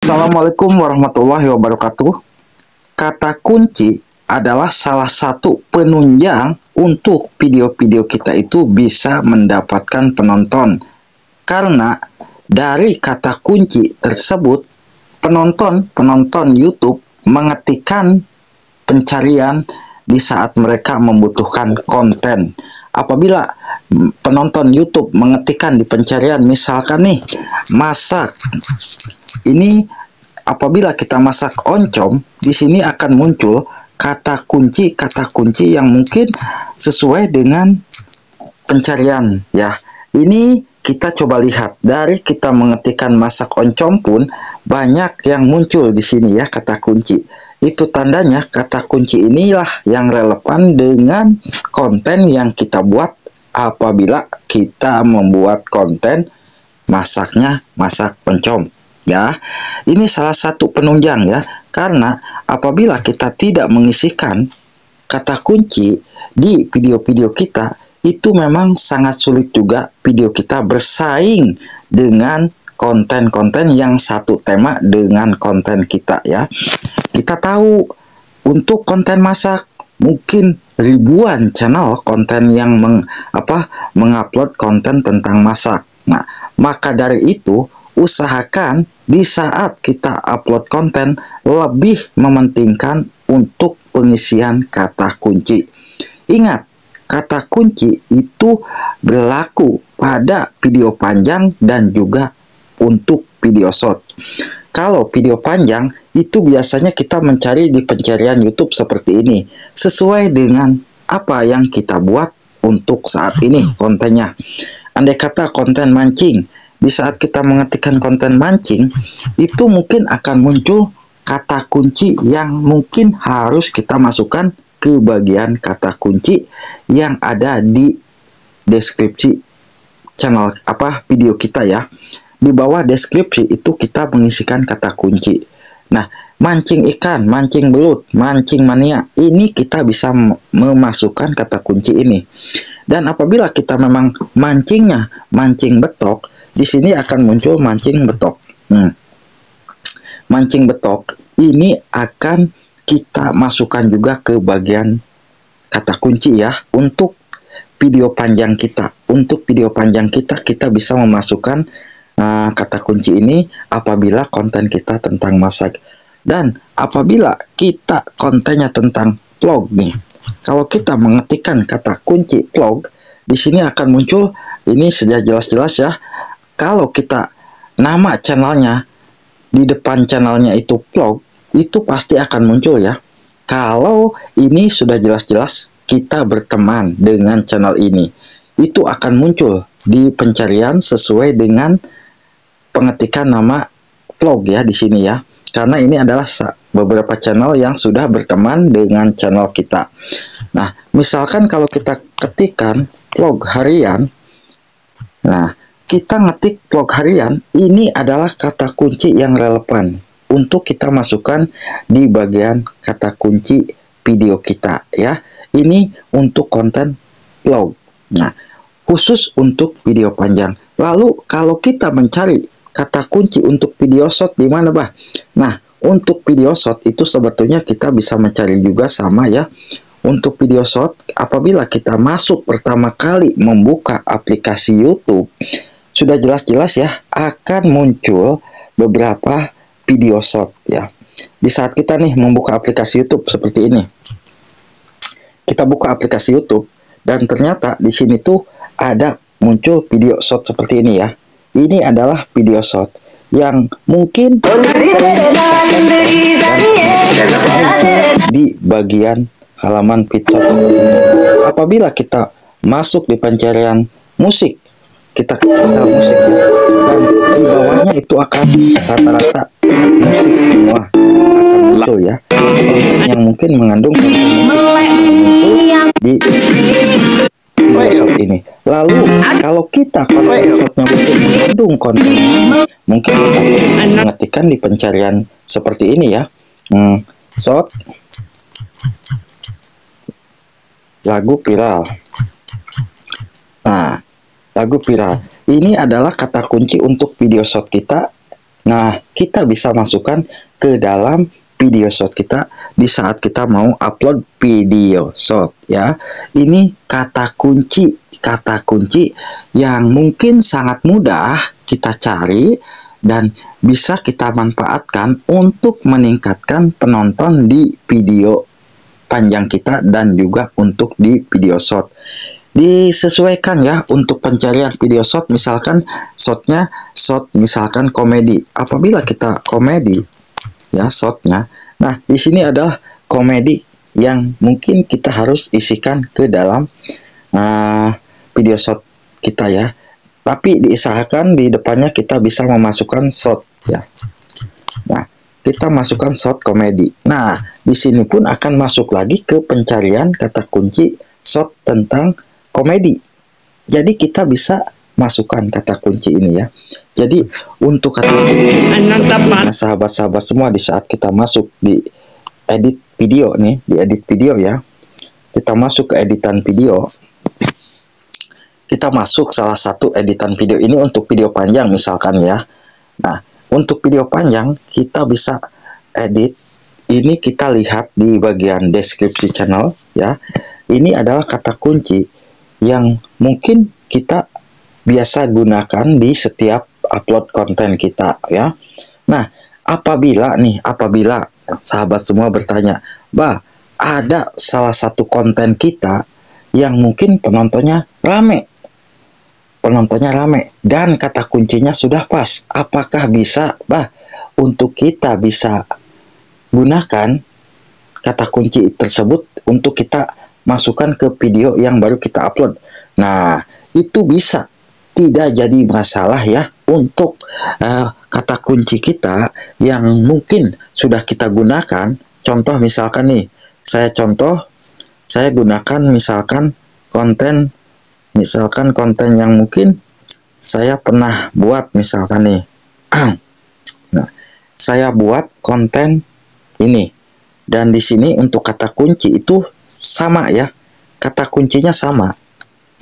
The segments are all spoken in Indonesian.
Assalamualaikum warahmatullahi wabarakatuh. Kata kunci adalah salah satu penunjang untuk video-video kita itu bisa mendapatkan penonton. Karena dari kata kunci tersebut, penonton YouTube mengetikkan pencarian di saat mereka membutuhkan konten. Apabila penonton YouTube mengetikkan di pencarian, misalkan nih, masak. Ini apabila kita masak oncom, di sini akan muncul kata kunci yang mungkin sesuai dengan pencarian ya. Ini kita coba lihat, dari kita mengetikkan masak oncom pun banyak yang muncul di sini ya kata kunci. Itu tandanya kata kunci inilah yang relevan dengan konten yang kita buat apabila kita membuat konten masaknya masak oncom. Ya, ini salah satu penunjang ya, karena apabila kita tidak mengisikan kata kunci di video-video kita, itu memang sangat sulit juga video kita bersaing dengan konten-konten yang satu tema dengan konten kita ya. Kita tahu untuk konten masak mungkin ribuan channel konten yang mengupload konten tentang masak. Nah, maka dari itu usahakan di saat kita upload konten lebih mementingkan untuk pengisian kata kunci. Ingat, kata kunci itu berlaku pada video panjang dan juga untuk video short. Kalau video panjang itu biasanya kita mencari di pencarian YouTube seperti ini, sesuai dengan apa yang kita buat untuk saat ini kontennya. Andai kata konten mancing, di saat kita mengetikkan konten mancing, itu mungkin akan muncul kata kunci yang mungkin harus kita masukkan ke bagian kata kunci yang ada di deskripsi channel video kita ya. Di bawah deskripsi itu kita mengisikan kata kunci. Nah, mancing ikan, mancing belut, mancing mania, ini kita bisa memasukkan kata kunci ini. Dan apabila kita memang mancingnya mancing betok, di sini akan muncul mancing betok. Mancing betok ini akan kita masukkan juga ke bagian kata kunci ya. Untuk video panjang kita, kita bisa memasukkan kata kunci ini apabila konten kita tentang masak. Dan apabila kita kontennya tentang vlog nih, kalau kita mengetikkan kata kunci vlog, di sini akan muncul ini sudah jelas-jelas ya. Kalau kita nama channelnya di depan channelnya itu vlog, itu pasti akan muncul ya. Kalau ini sudah jelas-jelas kita berteman dengan channel ini, itu akan muncul di pencarian sesuai dengan pengetikan nama vlog ya di sini ya. Karena ini adalah beberapa channel yang sudah berteman dengan channel kita. Nah, misalkan kalau kita ketikkan vlog harian, nah kita ngetik vlog harian, ini adalah kata kunci yang relevan untuk kita masukkan di bagian kata kunci video kita ya. Ini untuk konten vlog. Nah, khusus untuk video panjang. Lalu kalau kita mencari kata kunci untuk video short di mana, Bah? Nah, untuk video short itu sebetulnya kita bisa mencari juga sama ya. Untuk video short, apabila kita masuk pertama kali membuka aplikasi YouTube, sudah jelas-jelas ya akan muncul beberapa video short ya. Di saat kita nih membuka aplikasi YouTube seperti ini, kita buka aplikasi YouTube dan ternyata di sini tuh ada muncul video short seperti ini ya. Ini adalah video short yang mungkin di bagian halaman pizza seperti ini. Apabila kita masuk di pencarian musik, kita setel musik ya, dan di bawahnya itu akan rata-rata musik semua akan muncul ya. Konten yang mungkin mengandung konten musik akan muncul di video short ini. Lalu kalau kita konten shortnya mungkin mengandung kontennya, mungkin kita mengetikkan di pencarian seperti ini ya, short lagu viral. Nah, lagu viral ini adalah kata kunci untuk video short kita. Nah, kita bisa masukkan ke dalam video shot kita di saat kita mau upload video shot ya. Ini kata kunci yang mungkin sangat mudah kita cari dan bisa kita manfaatkan untuk meningkatkan penonton di video panjang kita dan juga untuk di video shot. Disesuaikan ya untuk pencarian video shot, misalkan shotnya shot misalkan komedi. Apabila kita komedi ya shotnya, nah di sini adalah komedi yang mungkin kita harus isikan ke dalam video shot kita ya. Tapi diusahakan di depannya kita bisa memasukkan shot ya. Nah, kita masukkan shot komedi. Nah, di sini pun akan masuk lagi ke pencarian kata kunci shot tentang komedi. Jadi kita bisa masukkan kata kunci ini ya. Jadi untuk kata kunci sahabat-sahabat semua, di saat kita masuk di edit video nih, di edit video ya. Kita masuk ke editan video. Kita masuk salah satu editan video ini untuk video panjang misalkan ya. Nah, untuk video panjang kita bisa edit. Ini kita lihat di bagian deskripsi channel ya. Ini adalah kata kunci yang mungkin kita biasa gunakan di setiap upload konten kita ya. Nah, apabila sahabat semua bertanya, "Bah, ada salah satu konten kita yang mungkin penontonnya rame dan kata kuncinya sudah pas. Apakah bisa, Bah, untuk kita bisa gunakan kata kunci tersebut untuk kita masukkan ke video yang baru kita upload?" Nah, itu bisa, tidak jadi masalah ya untuk kata kunci kita yang mungkin sudah kita gunakan. Contoh misalkan nih, saya gunakan misalkan konten yang mungkin saya pernah buat misalkan nih. Nah, saya buat konten ini dan di sini untuk kata kunci itu sama ya, kata kuncinya sama,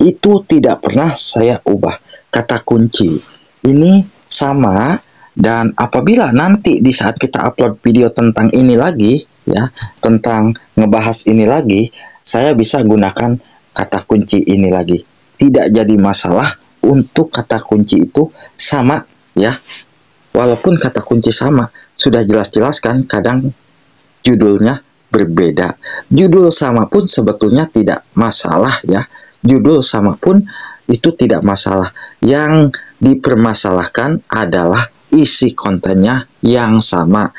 itu tidak pernah saya ubah. Kata kunci ini sama, dan apabila nanti di saat kita upload video tentang ini lagi ya, tentang ngebahas ini lagi, saya bisa gunakan kata kunci ini lagi. Tidak jadi masalah untuk kata kunci itu sama ya. Walaupun kata kunci sama, sudah jelas-jelas kan kadang judulnya berbeda. Judul sama pun sebetulnya tidak masalah ya. Judul sama pun itu tidak masalah. Yang dipermasalahkan adalah isi kontennya yang sama.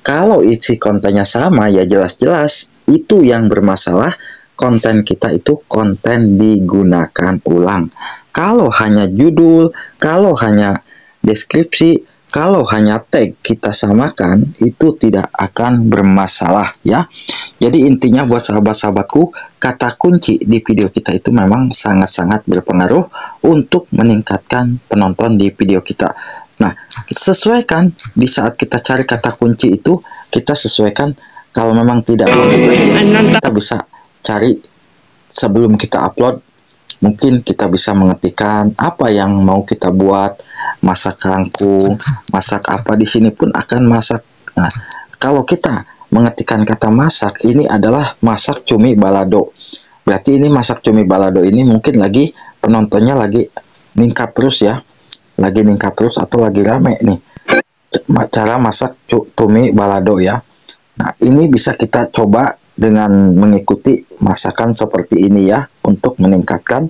Kalau isi kontennya sama ya jelas-jelas itu yang bermasalah. Konten kita itu konten digunakan ulang. Kalau hanya judul, kalau hanya deskripsi, kalau hanya tag kita samakan, itu tidak akan bermasalah ya. Jadi intinya buat sahabat-sahabatku, kata kunci di video kita itu memang sangat-sangat berpengaruh untuk meningkatkan penonton di video kita. Nah, sesuaikan di saat kita cari kata kunci itu, kita sesuaikan. Kalau memang tidak kita bisa cari sebelum kita upload. Mungkin kita bisa mengetikkan apa yang mau kita buat, masak kangkung, masak apa, di sini pun akan masak. Nah, kalau kita mengetikkan kata masak, ini adalah masak cumi balado. Berarti ini masak cumi balado ini mungkin lagi penontonnya lagi ningkat terus ya. Lagi ningkat terus atau lagi rame nih. Cara masak cumi balado ya. Nah, ini bisa kita coba dengan mengikuti masakan seperti ini ya, untuk meningkatkan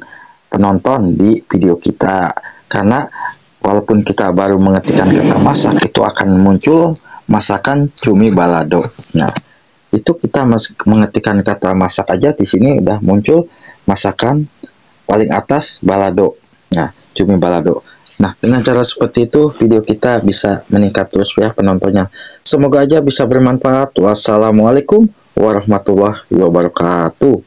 penonton di video kita. Karena walaupun kita baru mengetikkan kata masak, itu akan muncul masakan cumi balado. Nah, itu kita mengetikkan kata masak aja, di sini udah muncul masakan paling atas balado. Nah, cumi balado. Nah, dengan cara seperti itu video kita bisa meningkat terus ya penontonnya. Semoga aja bisa bermanfaat. Wassalamualaikum warahmatullahi wabarakatuh.